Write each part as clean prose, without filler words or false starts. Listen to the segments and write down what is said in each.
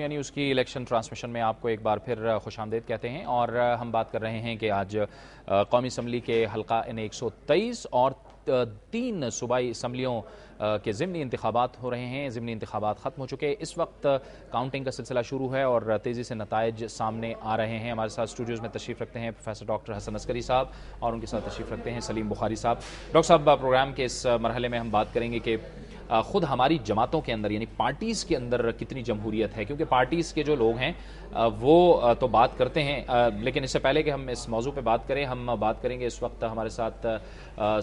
دنیا نیوز کی election transmission میں آپ کو ایک بار پھر خوش آمدید کہتے ہیں، اور ہم بات کر رہے ہیں کہ آج قومی اسمبلی کے حلقہ N123 اور 3 صوبائی اسمبلیوں کے ضمنی انتخابات ہو رہے ہیں۔ ضمنی انتخابات ختم ہو چکے، اس وقت کاؤنٹنگ کا سلسلہ شروع ہے اور تیزی سے نتائج سامنے آ رہے ہیں۔ ہمارے ساتھ اسٹوڈیوز میں تشریف رکھتے ہیں پروفیسر ڈاکٹر حسن عسکری صاحب، اور ان کے ساتھ تشریف رکھتے ہیں سلیم بخاری صاحب۔ ڈاکٹر صاحب، پروگرام کے اس مرحلے میں ہم بات کریں گے کہ خود ہماری جماعتوں کے اندر یعنی پارٹیز کے اندر کتنی جمہوریت ہے، کیونکہ پارٹیز کے جو لوگ ہیں وہ تو بات کرتے ہیں، لیکن اس سے پہلے کہ ہم اس موضوع پہ بات کریں، ہم بات کریں گے اس وقت ہمارے ساتھ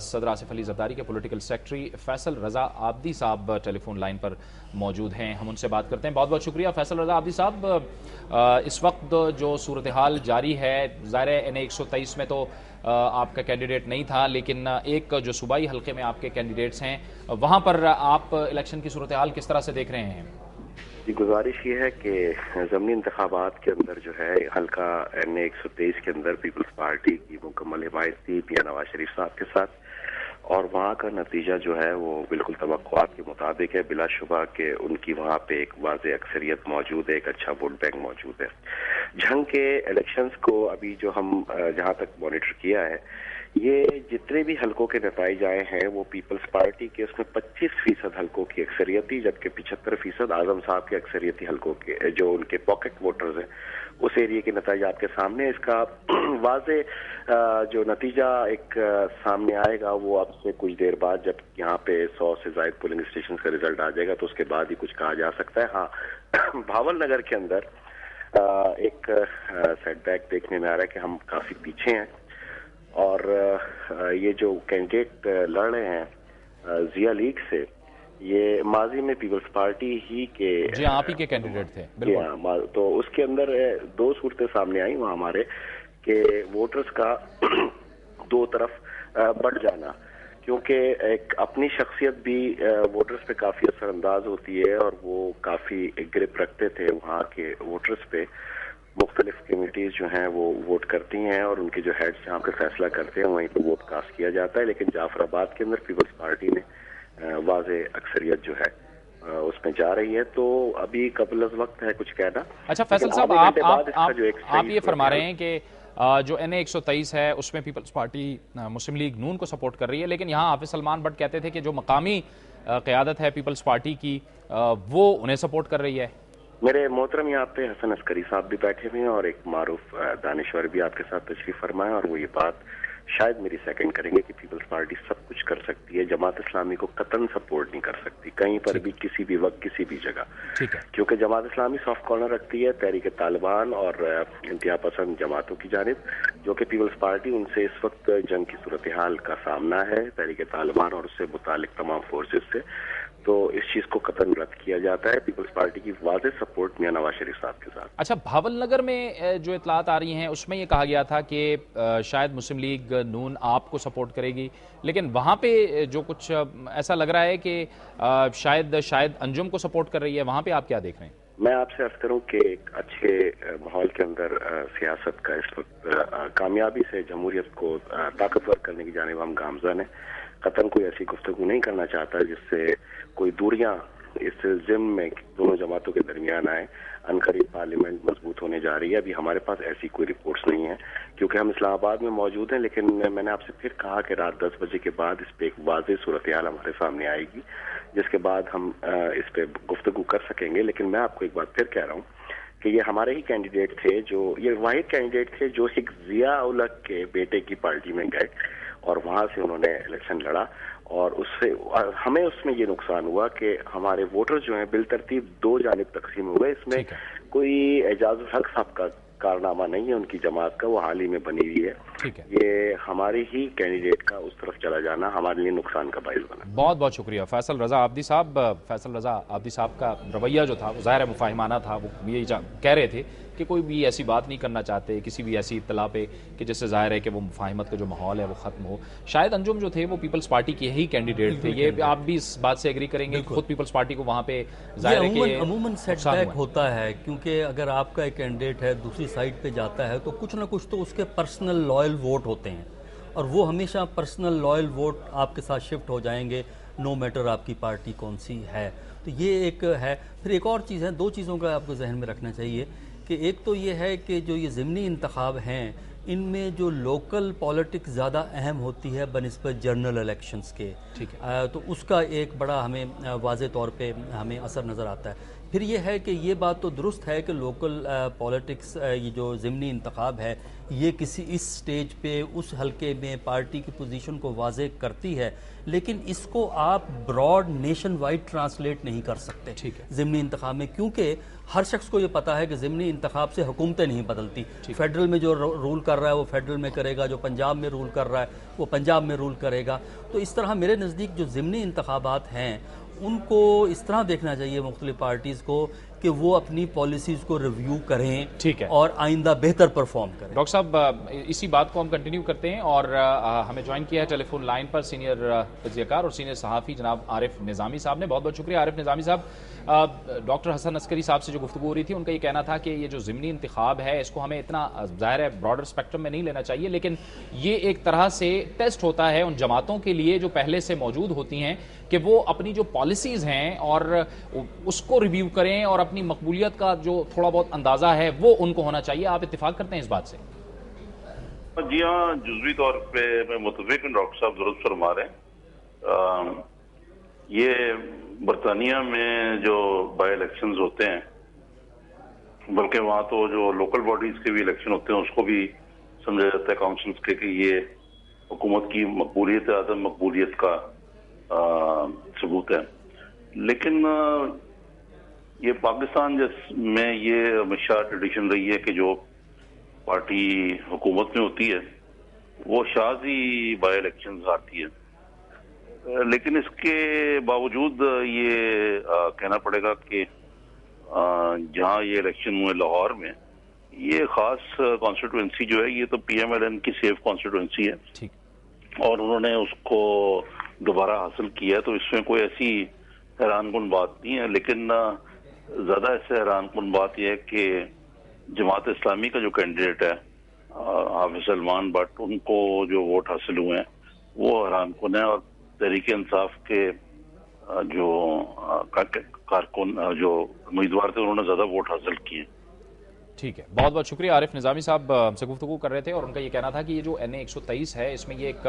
صدر آصف علی زرداری کے پولیٹیکل سیکرٹری فیصل رضا عابدی صاحب ٹیلی فون لائن پر موجود ہیں۔ ہم ان سے بات کرتے ہیں۔ بہت بہت شکریہ فیصل رضا عابدی صاحب۔ اس وقت جو صورتحال جاری ہے، ظاہر ہے N123 میں تو آپ کا کینڈیڈیٹ نہیں تھا، لیکن ایک جو صوبائی حلقے میں آپ کے کینڈیڈیٹس ہیں، وہاں پر آپ الیکشن کی صورتحال کس طرح سے دیکھ رہے ہیں؟ جی، گزارش یہ ہے کہ ضمنی انتخابات کے اندر جو ہے حلقہ N123 کے اندر پیپلز پارٹی کی مکمل حمایت تھی میاں نواز شریف صاحب کے ساتھ، اور وہاں کا نتیجہ جو ہے وہ بالکل توقعات کے مطابق ہے۔ بلا شبہ کہ ان کی وہاں پہ ایک واضح اکثریت موجود ہے، ایک اچھا ووٹ بینک موجود ہے۔ جنگ کے الیکشنز کو ابھی جو ہم جہاں تک مانیٹر کیا ہے، یہ جتنے بھی حلقوں کے نتائج آئے ہیں وہ پیپلز پارٹی کے اس میں 25% حلقوں کی اکثریت تھی، جبکہ 75% اعظم صاحب کے اکثریتی حلقوں کے جو ان کے پاکٹ ووٹرز ہیں اس ایریے کے نتائج آپ کے سامنے۔ اس کا واضح جو نتیجہ ایک سامنے آئے گا وہ اب سے کچھ دیر بعد، جب یہاں پہ 100 سے زائد پولنگ اسٹیشن کا ریزلٹ آ جائے گا تو اس کے بعد ہی کچھ کہا جا سکتا ہے۔ ہاں، بھاول نگر کے اندر ایک سیٹ بیک دیکھنے میں آ رہا ہے کہ ہم کافی پیچھے ہیں، اور یہ جو کینڈیڈیٹ لڑ رہے ہیں ضیاء لیگ سے، یہ ماضی میں پیپلز پارٹی ہی کے جی آپ ہی کے کینڈیڈیٹ تھے، بالکل۔ تو اس کے اندر 2 صورتیں سامنے آئیں وہاں ہمارے کہ ووٹرز کا دو طرف بڑھ جانا، کیونکہ ایک اپنی شخصیت بھی ووٹرز پہ کافی اثر انداز ہوتی ہے، اور وہ کافی گرپ رکھتے تھے وہاں کے ووٹرز پہ۔ مختلف کمیٹیز جو ہیں وہ ووٹ کرتی ہیں، اور ان کے جو ہیڈز جہاں پہ فیصلہ کرتے ہیں وہیں پہ ووٹ کاسٹ کیا جاتا ہے، لیکن جعفر آباد کے اندر پیپلز پارٹی نے واضح اکثریت جو ہے اس میں جا رہی ہے، تو ابھی قبل از وقت ہے کچھ کہنا۔ اچھا فیصل صاحب، آپ یہ فرما رہے ہیں کہ جو N123 ہے اس میں پیپلز پارٹی مسلم لیگ نون کو سپورٹ کر رہی ہے، لیکن یہاں حافظ سلمان بٹ کہتے تھے کہ جو مقامی قیادت ہے پیپلز پارٹی کی وہ انہیں سپورٹ کر رہی ہے۔ میرے محترم یہاں پہ حسن عسکری صاحب بھی بیٹھے ہوئے ہیں، اور ایک معروف دانشور بھی آپ کے ساتھ تشریف فرمائے، اور وہ یہ بات شاید میری سیکنڈ کریں گے کہ پیپلز پارٹی سب کچھ کر سکتی ہے، جماعت اسلامی کو قطعاً سپورٹ نہیں کر سکتی کہیں پر بھی، کسی بھی وقت، کسی بھی جگہ، کیونکہ جماعت اسلامی سافٹ کارنر رکھتی ہے تحریک طالبان اور انتہا پسند جماعتوں کی جانب، جو کہ پیپلز پارٹی ان سے اس وقت جنگ کی صورتحال کا سامنا ہے تحریک طالبان اور اس سے متعلق تمام فورسز سے، تو اس چیز کو قطعاً رد کیا جاتا ہے۔ پیپلز پارٹی کی واضح سپورٹ میاں نواز شریف صاحب کے ساتھ۔ اچھا، بھاول نگر میں جو اطلاعات آ رہی ہیں اس میں یہ کہا گیا تھا کہ شاید مسلم لیگ نون آپ کو سپورٹ کرے گی، لیکن وہاں پہ جو کچھ ایسا لگ رہا ہے کہ شاید انجم کو سپورٹ کر رہی ہے، وہاں پہ آپ کیا دیکھ رہے ہیں؟ میں آپ سے عرض کروں کہ ایک اچھے ماحول کے اندر سیاست کا اس وقت کامیابی سے جمہوریت کو طاقتور کرنے کی جانب ہم گامزن ہیں۔ قطعاً کوئی ایسی گفتگو نہیں کرنا چاہتا جس سے کوئی دوریاں اس ضمن میں دونوں جماعتوں کے درمیان آئے۔ عنقریب پارلیمنٹ مضبوط ہونے جا رہی ہے، ابھی ہمارے پاس ایسی کوئی رپورٹس نہیں ہیں کیونکہ ہم اسلام آباد میں موجود ہیں، لیکن میں نے آپ سے پھر کہا کہ رات 10 بجے کے بعد اس پہ ایک واضح صورتحال ہمارے سامنے آئے گی، جس کے بعد ہم اس پہ گفتگو کر سکیں گے۔ لیکن میں آپ کو ایک بات پھر کہہ رہا ہوں کہ یہ ہمارے ہی کینڈیڈیٹ تھے، جو یہ واحد کینڈیڈیٹ تھے جو ایک ضیاء الحق کے بیٹے کی پارٹی میں گئے اور وہاں سے انہوں نے الیکشن لڑا، اور اس سے ہمیں اس میں یہ نقصان ہوا کہ ہمارے ووٹر جو ہیں بالترتیب 2 جانب تقسیم ہوئے۔ اس میں کوئی اعجاز الحق صاحب کا کارنامہ نہیں ہے، ان کی جماعت کا، وہ حال ہی میں بنی ہوئی ہے۔ یہ ہمارے ہی کینڈیڈیٹ کا اس طرف چلا جانا ہمارے لیے نقصان کا باعث بنا۔ بہت بہت شکریہ فیصل رضا عابدی صاحب۔ فیصل رضا عابدی صاحب کا رویہ جو تھا وہ ظاہر مفاہمانہ تھا، وہ یہی کہہ رہے تھے کہ کوئی بھی ایسی بات نہیں کرنا چاہتے کسی بھی ایسی اطلاع پہ کہ جس سے ظاہر ہے کہ وہ مفاہمت کا جو ماحول ہے وہ ختم ہو۔ شاید انجم جو تھے وہ پیپلز پارٹی کے ہی کینڈیڈیٹ تھے، یہ آپ بھی اس بات سے ایگری کریں گے کہ خود پیپلز پارٹی کو وہاں پہ ظاہر ہے کہ عموماً سیٹ بیک ہوتا ہے، کیونکہ اگر آپ کا ایک کینڈیڈیٹ ہے دوسری سائڈ پہ جاتا ہے تو کچھ نہ کچھ تو اس کے پرسنل لائل ووٹ ہوتے ہیں، اور وہ ہمیشہ پرسنل لائل ووٹ آپ کے ساتھ شفٹ ہو جائیں گے، نو میٹر آپ کی پارٹی کون سی ہے۔ تو یہ ایک ہے. پھر ایک اور چیز ہے, دو چیزوں کا آپ کو ذہن میں رکھنا چاہیے کہ ایک تو یہ ہے کہ جو یہ ضمنی انتخاب ہیں ان میں جو لوکل پالیٹکس زیادہ اہم ہوتی ہے بنسبت جنرل الیکشنز کے, تو اس کا ایک بڑا ہمیں واضح طور پہ ہمیں اثر نظر آتا ہے. پھر یہ ہے کہ یہ بات تو درست ہے کہ لوکل پالیٹکس یہ جو ضمنی انتخاب ہے یہ کسی اس سٹیج پہ اس حلقے میں پارٹی کی پوزیشن کو واضح کرتی ہے, لیکن اس کو آپ براڈ نیشن وائڈ ٹرانسلیٹ نہیں کر سکتے ضمنی انتخاب میں, کیونکہ ہر شخص کو یہ پتا ہے کہ ضمنی انتخاب سے حکومتیں نہیں بدلتی. فیڈرل میں جو رول کر رہا ہے وہ فیڈرل میں کرے گا, جو پنجاب میں رول کر رہا ہے وہ پنجاب میں رول کرے گا. تو اس طرح میرے نزدیک جو ضمنی انتخابات ہیں ان کو اس طرح دیکھنا چاہیے مختلف پارٹیز کو کہ وہ اپنی پالیسیز کو ریویو کریں اور آئندہ بہتر پرفارم کریں. ڈاکٹر صاحب اسی بات کو ہم کنٹینیو کرتے ہیں اور ہمیں جوائن کیا ہے ٹیلی فون لائن پر سینئر تجزیہ کار اور سینئر صحافی جناب عارف نظامی صاحب نے. بہت بہت شکریہ عارف نظامی صاحب. ڈاکٹر حسن عسکری صاحب سے جو گفتگو ہو رہی تھی ان کا یہ کہنا تھا کہ یہ جو ضمنی انتخاب ہے اس کو ہمیں اتنا ظاہر ہے براڈر اسپیکٹرم میں نہیں لینا چاہیے, لیکن یہ ایک طرح سے ٹیسٹ ہوتا ہے ان جماعتوں کے لیے جو پہلے سے موجود ہوتی ہیں کہ وہ اپنی جو پالیسیز ہیں اور اس کو ریویو کریں اور اپنی مقبولیت کا جو تھوڑا بہت اندازہ ہے وہ ان کو ہونا چاہیے. آپ اتفاق کرتے ہیں اس بات سے؟ جی ہاں, جزوی طور پہ میں متفق ہوں, ڈاکٹر صاحب درست فرما رہے ہیں. یہ برطانیہ میں جو بائی الیکشنز ہوتے ہیں, بلکہ وہاں تو جو لوکل باڈیز کے بھی الیکشن ہوتے ہیں اس کو بھی سمجھا جاتا ہے کاؤنسلز کے کہ یہ حکومت کی مقبولیت عدم مقبولیت کا ثبوت ہے. لیکن یہ پاکستان میں یہ ہمیشہ ٹریڈیشن رہی ہے کہ جو پارٹی حکومت میں ہوتی ہے وہ شاذ ہی بائی الیکشنز آتی ہے. لیکن اس کے باوجود یہ کہنا پڑے گا کہ جہاں یہ الیکشن ہوئے لاہور میں, یہ خاص کانسٹیٹوئنسی جو ہے یہ تو پی ایم ایل این کی سیف کانسٹیٹوئنسی ہے اور انہوں نے اس کو دوبارہ حاصل کیا ہے, تو اس میں کوئی ایسی حیران کن بات نہیں ہے. لیکن زیادہ اس سے حیران کن بات یہ ہے کہ جماعت اسلامی کا جو کینڈیڈیٹ ہے حافظ سلمان بٹ, ان کو جو ووٹ حاصل ہوئے ہیں وہ حیران کن ہے, اور تحریک انصاف کے جو کارکن جو امیدوار تھے انہوں نے زیادہ ووٹ حاصل کیے. ٹھیک ہے, بہت بہت شکریہ. عارف نظامی صاحب ہم سے گفتگو کر رہے تھے اور ان کا یہ کہنا تھا کہ یہ جو NA-123 ہے اس میں یہ ایک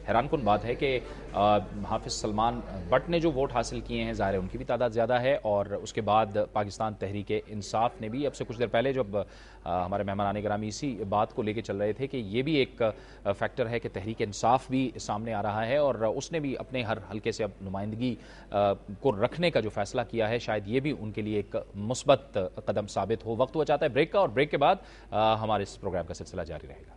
حیران کن بات ہے کہ حافظ سلمان بٹ نے جو ووٹ حاصل کیے ہیں ظاہر ہے ان کی بھی تعداد زیادہ ہے, اور اس کے بعد پاکستان تحریک انصاف نے بھی اب سے کچھ دیر پہلے جب ہمارے مہمان گرامی اسی بات کو لے کے چل رہے تھے کہ یہ بھی ایک فیکٹر ہے کہ تحریک انصاف بھی سامنے آ رہا ہے اور اس نے بھی اپنے ہر حلقے سے اب نمائندگی کو رکھنے کا جو فیصلہ کیا ہے, شاید یہ بھی ان کے لیے ایک مثبت قدم ثابت ہو. وقت ہوا چاہتا ہے بریک کا, اور بریک کے بعد ہمارے اس پروگرام کا سلسلہ جاری رہے گا.